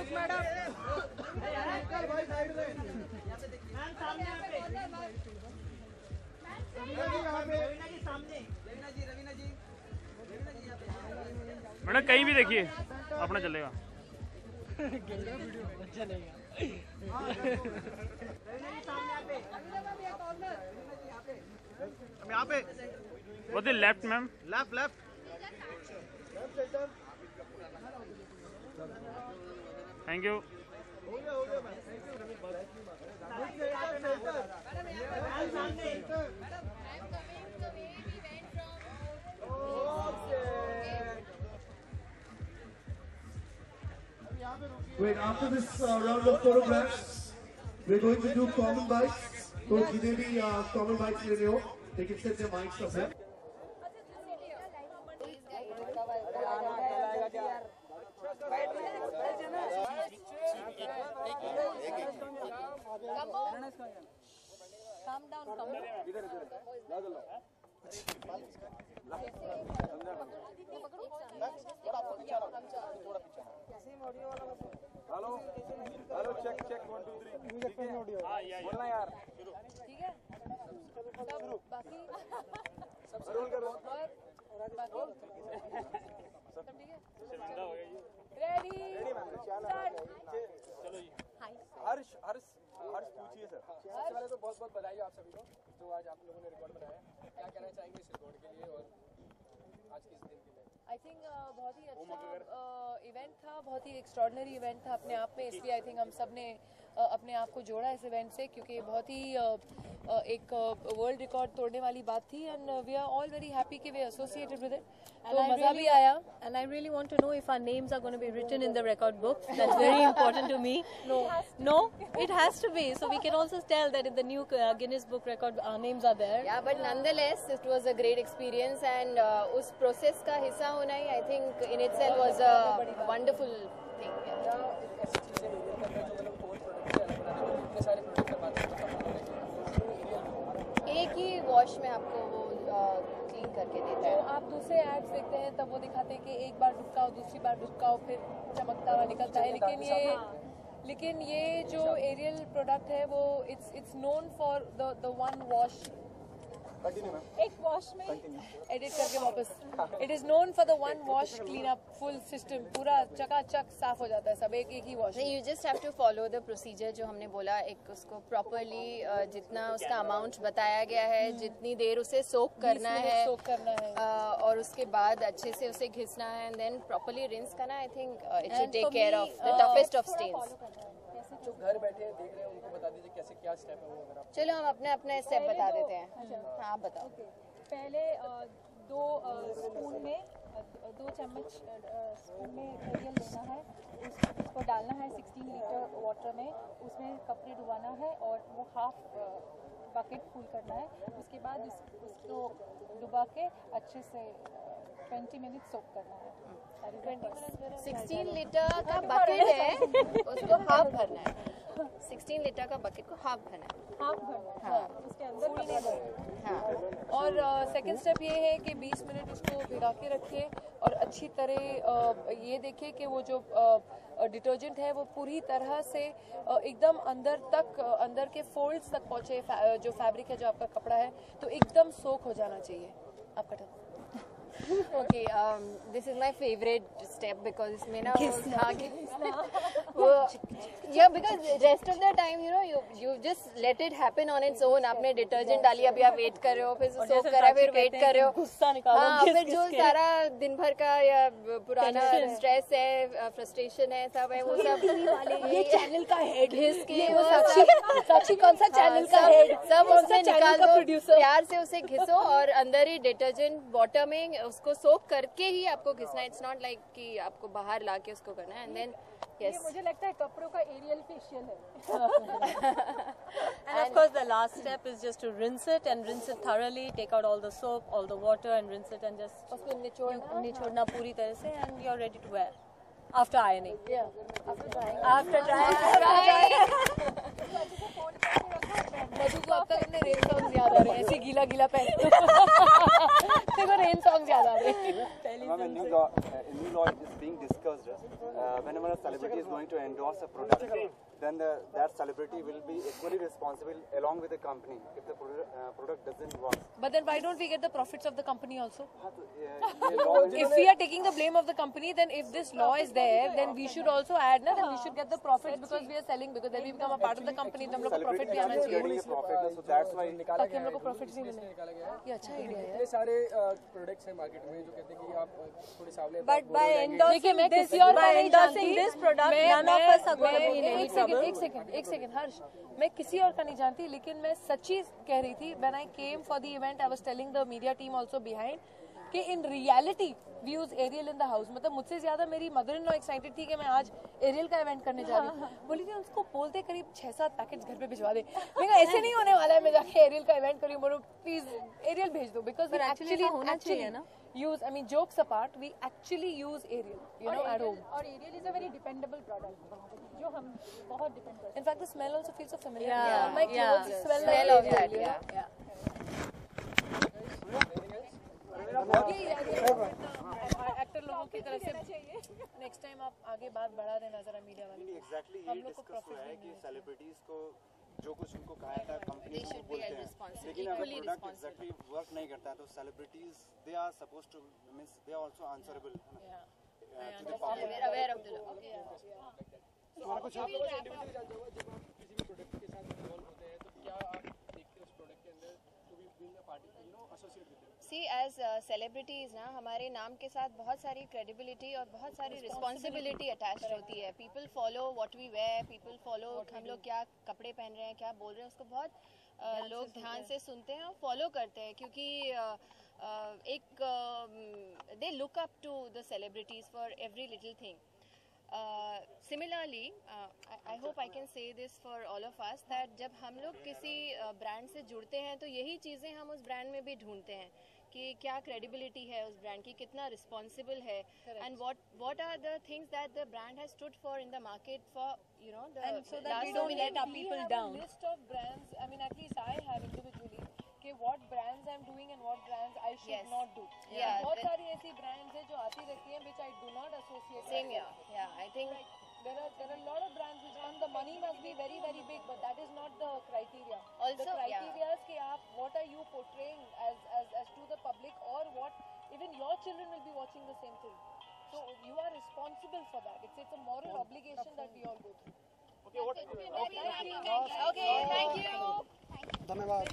Look madam. Madam कहीं भी देखिए अपना चलेगा। हम यहाँ पे वो the left ma'am, left left. Thank you. Wait, after this round of photographs, we're going to do common bites. तो जिन्हें भी common bites लेने हो, they can set their mics up there. Calm down, calm down. Hello hello check check 1 2 3 बोलना यार। ठीक है सब बाकी सब रोल करो और बाकी सब ठीक है। Ready start. चलो जी। हर्ष हर्ष हर्ष पूछिए सर। सबसे पहले तो बहुत बहुत बधाई आप सभी को जो आज आप लोगों ने रिकॉर्ड बनाया। क्या कहना चाहेंगे इस रिकॉर्ड के लिए और आज के इस दिन के लिए? आई थिंक बहुत ही अच्छा इवेंट था, बहुत ही एक्स्ट्रॉर्डनरी इवेंट था अपने आप में। इसलिए आई थिंक हम सब ने अपने आप को जोड़ा इस इवेंट से, क्योंकि बहुत ही एक वर्ल्ड रिकॉर्ड तोड़ने वाली बात थी। And we are all very happy कि वी एसोसिएटेड विद इट। तो मजा भी आया। And I really want to know if our names are going to be written in the record book. That's very important to me. No, it has to be. So we can also tell that in the new Guinness Book record, our names are there. Yeah, but nonetheless, it was a great experience, and उस process का हिस्सा होना ही, I think, in itself was a wonderful thing. एक ही wash में आपको वो clean करके देता है। तो आप दूसरे एड्स देखते हैं तब वो दिखाते हैं कि एक बार डुबकाओ, दूसरी बार डुबकाओ, फिर चमकता हुआ निकलता है। लेकिन ये जो एरियल प्रोडक्ट है वो it's known for the one wash. एक वॉश में एडिट करके वापस it is known for the one wash clean up full system. पूरा चकाचक साफ हो जाता है सब एक ही wash. You just have to follow the procedure जो हमने बोला। एक उसको प्रॉपरली जितना उसका अमाउंट बताया गया है, जितनी देर उसे सोक करना है और उसके बाद अच्छे से उसे घिसना है एंड देन प्रॉपरली रिंस करना। I think it should take care of the toughest of stains. जो घर बैठे देख रहे हैं उनको बता दीजिए कैसे क्या स्टेप है वो। अगर आप चलो हम अपने अपने स्टेप बता देते हैं। हाँ आप बताओ। पहले 2 स्पून में 2 चम्मच स्पून में एरियल लेना है, उसको डालना है 16 लीटर वाटर में, उसमें कपड़े डुबाना है और वो हाफ बकेट फुल करना है। उसके बाद उसको डुबा के अच्छे से 20 मिनट सोक करना है। 16 लीटर का बकेट है, उसको हाफ भरना है। 16 लीटर का बकेट को हाफ भरना है। हाँ, उसके अंदर हाँ। और सेकंड स्टेप ये है कि 20 मिनट उसको भिगा के रखिए और अच्छी तरह ये देखिए कि वो जो डिटर्जेंट है वो पूरी तरह से एकदम अंदर के फोल्ड्स तक पहुँचे। जो फैब्रिक है, जो आपका कपड़ा है, तो एकदम सोक हो जाना चाहिए आपका। Okay, this is my favorite step because इसमें ना because rest of the time you just let it happen on its own. आपने डिटर्जेंट डाली, अभी आप वेट कर रहे हो, फिर सोक करा, फिर वेट कर रहे हो, गुस्सा निकालो। हाँ, फिर जो सारा दिन भर का या पुराना स्ट्रेस है, फ्रस्ट्रेशन है, सब है वो सब ये चैनल का हेड घिस के वो साक्षी कौन सा चैनल का हेड, सब उसमें निकाल दो, प्यार से उसे घिसो और अंदर ही डिटर्जेंट बॉटमिंग उसको सोक करके ही आपको घिसना है। इट्स नॉट लाइक कि आपको बाहर लाके उसको करना है। एंड देन ये मुझे लगता है कपड़ों का एरियल फेशियल है। And of course the last step is just to rinse it thoroughly, take out all the soap, all the water and rinse it and just उसको निचोड़ना पूरी तरह से and you're ready to wear after ironing. after drying मधु को आपका कितने rain songs याद आ रहे हैं? ऐसे गीला पहन देखो Indian songs याद आ रहे हैं। Ma'am, a new law is being discussed. Whenever a celebrity is going to endorse a product, then that celebrity will be equally responsible along with the company if the product doesn't work. But then why don't we get the profits of the company also? ये law If we are taking the blame of the company, then if this law is there, then we should also add, na, then we should get the profits because we are selling, because then we become a part of the company, तो हम लोग को profit भी आना is चाहिए, getting a profit, so that's why ताकि हम लोग को profits भी मिले। ये अच्छा idea है। इतने सारे प्रोडक्ट्स हैं मार्केट में जो कहते हैं कि आप थोड़े सावले But by endorsing this product, none of us are going to be in any trouble. एक सेकंड हर्ष, मैं किसी और का नहीं जानती, लेकिन मैं सच्ची कह रही थी, when I came for the event, I was telling the media team also behind, कि in reality we use Ariel in the house. मतलब मुझसे ज्यादा मेरी मदर इन लॉ एक्साइटेड थी कि मैं आज एरियल का इवेंट करने जा रही हूँ। बोली थी उसको बोलते करीब 6-7 पैकेट्स घर पे भिजवा दे। मैं कहा ऐसे नहीं होने वाला है, मैं जाके एरियल का इवेंट करूँ, बोलो प्लीज एरियल भेज दो, बिकॉज actually होना चाहिए ना। use, I mean, jokes apart, we actually use Ariel, you know, at home. और Ariel is a very dependable product, जो हम बहुत depend करते हैं. In fact, the smell also feels so familiar. Yeah, My clothes yeah. smell Smell like of that, Ariel, you know? yeah. Actor लोगों की तरफ से नेक्स्ट टाइम आप आगे बात बढ़ा देना जरा मीडिया वाले। एग्जैक्टली यही डिस्कस हुआ है कि सेलिब्रिटीज को जो कुछ उनको कहा था कंपनी को बोलते हैं, लेकिन अगर प्रोडक्ट एग्जैक्टली वर्क नहीं करता तो celebrities they are suppose to means they are also answerable to the public. Aware of the law. हमारा कुछ किसी भी प्रोडक्ट के साथ इन्वॉल्व होते हैं तो क्या आप देखते हैं उस प्रोडक्ट के अंदर to be being a party, you know, associate with them? See as celebrities ना हमारे नाम के साथ बहुत सारी क्रेडिबिलिटी और बहुत सारी रिस्पॉन्सिबिलिटी अटैच होती है। People follow what we wear, people follow हम लोग क्या कपड़े पहन रहे हैं, क्या बोल रहे हैं, उसको बहुत लोग ध्यान से सुनते हैं और फॉलो करते हैं, क्योंकि एक they look up to the celebrities for every little thing. Similarly, I hope I can say this for all of us that जब हम लोग किसी ब्रांड से जुड़ते हैं तो यही चीज़ें हम उस ब्रांड में भी ढूंढते हैं कि क्या क्रेडिबिलिटी है उस ब्रांड की, कितना रिस्पॉन्सिबल है, and what are the things that the brand has stood for in the market for, you know, the And so that we don't let our people down. List of brands, I mean, at least I have individually, कि what brands I'm doing and what brands I should not do. Yeah, बहुत सारी ऐसी brands हैं जो आती रहती हैं which I do not associate. Same here. Yeah, I think There are a lot of brands which the money must be very very big, but that is not the criteria. Also, the criteria is कि आप what are you portraying as to the public, or what even your children will be watching the same thing. So you are responsible for that. It's a moral obligation that we all go through. okay, thank you. धन्यवाद।